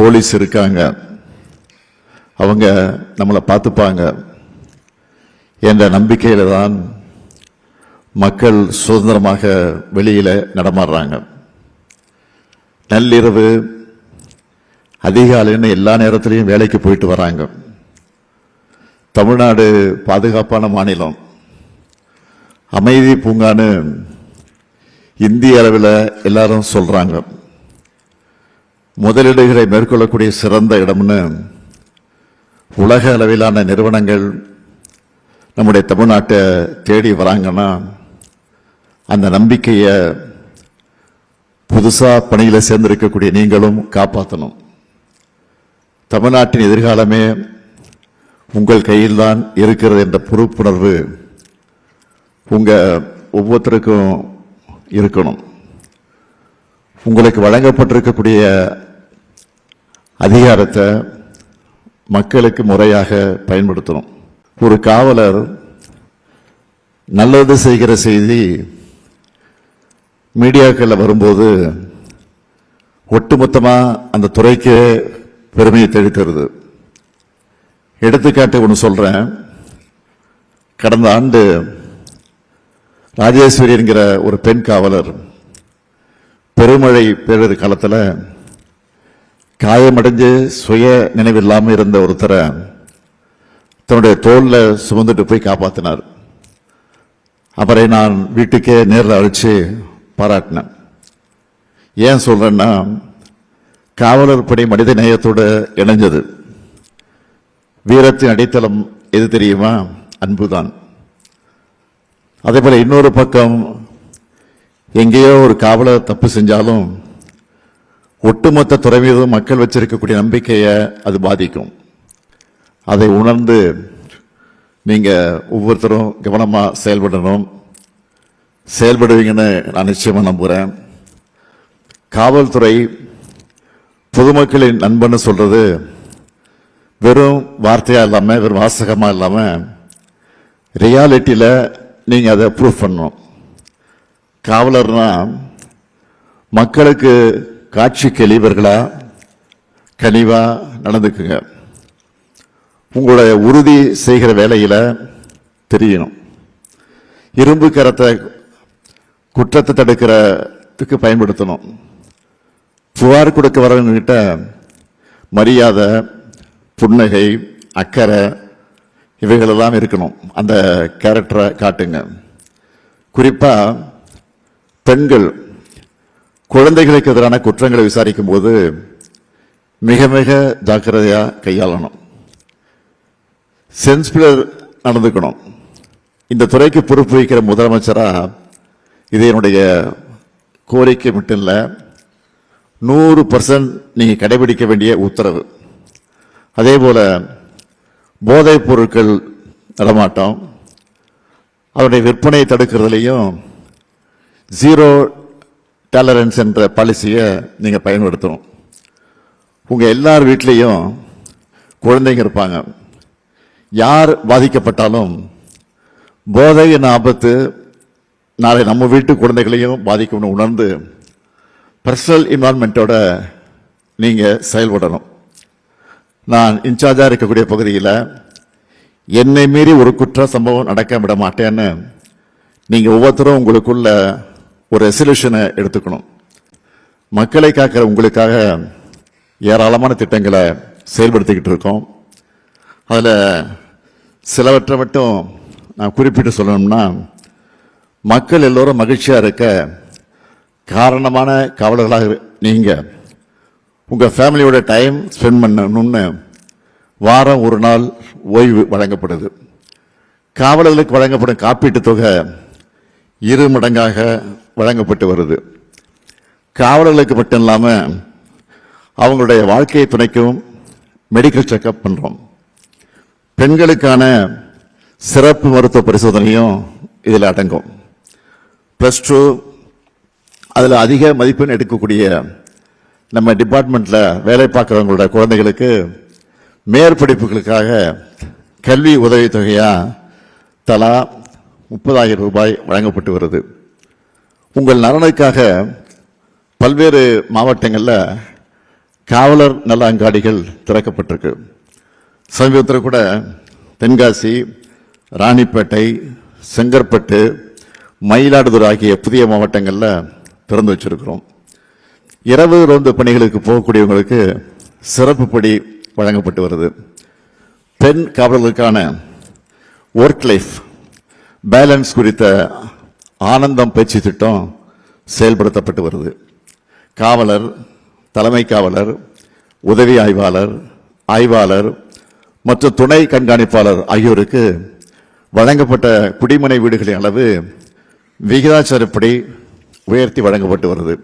Police இருக்காங்க, அவங்க நம்மளை பார்த்துப்பாங்க என்ற நம்பிக்கையில தான் மக்கள் சுதந்திரமாக வெளியில் நடமாடுறாங்க. நள்ளிரவு அதிகாலைன்னு எல்லா நேரத்திலையும் வேலைக்கு போயிட்டு வராங்க. தமிழ்நாடு பாதுகாப்பான மாநிலம், அமைதி பூங்கான்னு இந்திய அளவில் எல்லாரும் சொல்றாங்க. முதலீடுகளை மேற்கொள்ளக்கூடிய சிறந்த இடம்னு உலக அளவிலான நிறுவனங்கள் நம்முடைய தமிழ்நாட்டை தேடி வராங்கன்னா அந்த நம்பிக்கையை புதுசா பணியில் சேர்ந்திருக்கக்கூடிய நீங்களும் காப்பாற்றணும். தமிழ்நாட்டின் எதிர்காலமே உங்கள் கையில் தான் இருக்கிறது என்ற பொறுப்புணர்வு உங்க ஒவ்வொருத்தருக்கும் இருக்கணும். உங்களுக்கு வழங்கப்பட்டிருக்கக்கூடிய அதிகாரத்தை மக்களுக்கு முறையாக பயன்படுத்தணும். ஒரு காவலர் நல்லது செய்கிற செய்தி மீடியாக்களில் வரும்போது ஒட்டுமொத்தமா அந்த துறைக்கு பெருமையை தெளித்தருது. எடுத்துக்காட்டு ஒன்று சொல்றேன். கடந்த ஆண்டு ராஜேஸ்வரி என்கிற ஒரு பெண் காவலர் பெருமழை பேரிடர் காலத்தில் காயமடைஞ்சு சுய நினைவில்லாமல் இருந்த ஒருத்தரை தன்னுடைய தோல்ல சுமந்துட்டு போய் காப்பாற்றினார். அவரை நான் வீட்டுக்கே நேரில் அழைச்சு பாராட்டினேன். ஏன் சொல்றேன்னா, காவலர் பணி மனித நேயத்தோடு இணைஞ்சது. வீரத்தின் அடித்தளம் எது தெரியுமா? அன்புதான். அதே போல இன்னொரு பக்கம் எங்கேயோ ஒரு காவலர் தப்பு செஞ்சாலும் ஒட்டுமொத்த துறை மீதும் மக்கள் வச்சிருக்கக்கூடிய நம்பிக்கையை அது பாதிக்கும். அதை உணர்ந்து நீங்க ஒவ்வொருத்தரும் கவனமா செயல்படணும். செயல்படுவீங்கன்னு நான் நிச்சயமா நம்புறேன். காவல்துறை பொதுமக்களின் நண்பன்னு சொல்றது வெறும் வார்த்தையா இல்லாம, வெறும் வாசகமா இல்லாம, ரியாலிட்டியில நீங்க அதை ப்ரூவ் பண்ணணும். காவலர்னா மக்களுக்கு காட்சிக்கு எளியவர்களா கனிவா நடந்துக்குங்க. உங்களுடைய உறுதி செய்கிற வேலையில தெரியணும். இரும்பு கரத்தை குற்றத்தை தடுக்கிறதுக்கு பயன்படுத்தணும். புகார் கொடுக்க வரவங்கிட்ட மரியாதை, புன்னகை, அக்கறை இவைகளெல்லாம் இருக்கணும். அந்த கேரக்டரை காட்டுங்க. குறிப்பா பெண்கள் குழந்தைகளுக்கு எதிரான குற்றங்களை விசாரிக்கும் போது மிக மிக ஜாக்கிரதையா கையாளணும். சென்சிபிள் நடந்துக்கணும். இந்த துறைக்கு பொறுப்பு வைக்கிற முதலமைச்சரா இது என்னுடைய கோரிக்கை மட்டும் இல்லை, 100% நீங்க கடைபிடிக்க வேண்டிய உத்தரவு. அதே போல போதைப் பொருட்கள் நடமாட்டம், அதனுடைய விற்பனையை தடுக்கிறதுலையும் ஜீரோ டாலரன்ஸ் என்ற பாலிசியை நீங்க பயன்படுத்தணும். உங்க எல்லார் வீட்லேயும் குழந்தைங்க இருப்பாங்க. யார் பாதிக்கப்பட்டாலும் போதை என்ன ஆபத்து நாளை நம்ம வீட்டு குழந்தைகளையும் பாதிக்கும்னு உணர்ந்து பர்சனல் இன்வால்மெண்டோட நீங்க செயல்படணும். நான் இன்சார்ஜா இருக்கக்கூடிய பகுதியில் என்னை மீறி ஒரு குற்ற சம்பவம் நடக்க விட மாட்டேன்னு நீங்க ஒவ்வொருத்தரும் உங்களுக்குள்ள ஒரு ரெசல்யூஷனை எடுத்துக்கணும். மக்களை காக்கிற உங்களுக்காக ஏராளமான திட்டங்களை செயல்படுத்திக்கிட்டு இருக்கோம். அதில் சிலவற்றை மட்டும் நான் குறிப்பிட்டு சொல்லணும்னா, மக்கள் எல்லோரும் மகிழ்ச்சியா இருக்க காரணமான காவலர்களாக நீங்க உங்க ஃபேமிலியோட டைம் ஸ்பெண்ட் பண்ணணும்னு வாரம் ஒரு நாள் ஓய்வு வழங்கப்படுது. காவலர்களுக்கு வழங்கப்படும் காப்பீட்டு தொகை 2 மடங்காக வழங்கப்பட்டு வருது. காவலர்களுக்கு மட்டும் இல்லாம அவங்களுடைய வாழ்க்கையை துணைக்கும் மெடிக்கல் செக்அப் பண்றோம். பெண்களுக்கான சிறப்பு மருத்துவ பரிசோதனையும் இதில் அடங்கும். +2 அதில் அதிக மதிப்பெண் எடுக்கக்கூடிய நம்ம டிபார்ட்மெண்ட்ல வேலை பார்க்குறவங்களோட குழந்தைகளுக்கு மேற்படிப்புகளுக்காக கல்வி உதவித்தொகையா தலா 30,000 ரூபாய் வழங்கப்பட்டு வருது. உங்கள் நலனுக்காக பல்வேறு மாவட்டங்களில் காவலர் நல அங்காடிகள் திறக்கப்பட்டிருக்கு. சமீபத்தில் கூட தென்காசி, ராணிப்பேட்டை, செங்கற்பட்டு, மயிலாடுதுறை ஆகிய புதிய மாவட்டங்களில் திறந்து வச்சிருக்கிறோம். இரவு ரோந்து பணிகளுக்கு போகக்கூடியவங்களுக்கு சிறப்பு படி வழங்கப்பட்டு வருது. பெண் காவலர்களுக்கான ஒர்க் லைஃப் பேலன்ஸ் குறித்த ஆனந்தம் பயிற்சி திட்டம் செயல்படுத்தப்பட்டு வருது. காவலர், தலைமை காவலர், உதவி ஆய்வாளர், ஆய்வாளர் மற்றும் துணை கண்காணிப்பாளர் ஆகியோருக்கு வழங்கப்பட்ட குடிமனை வீடுகளின் அளவு விகிதாச்சாரப்படி உயர்த்தி வழங்கப்பட்டு வருது.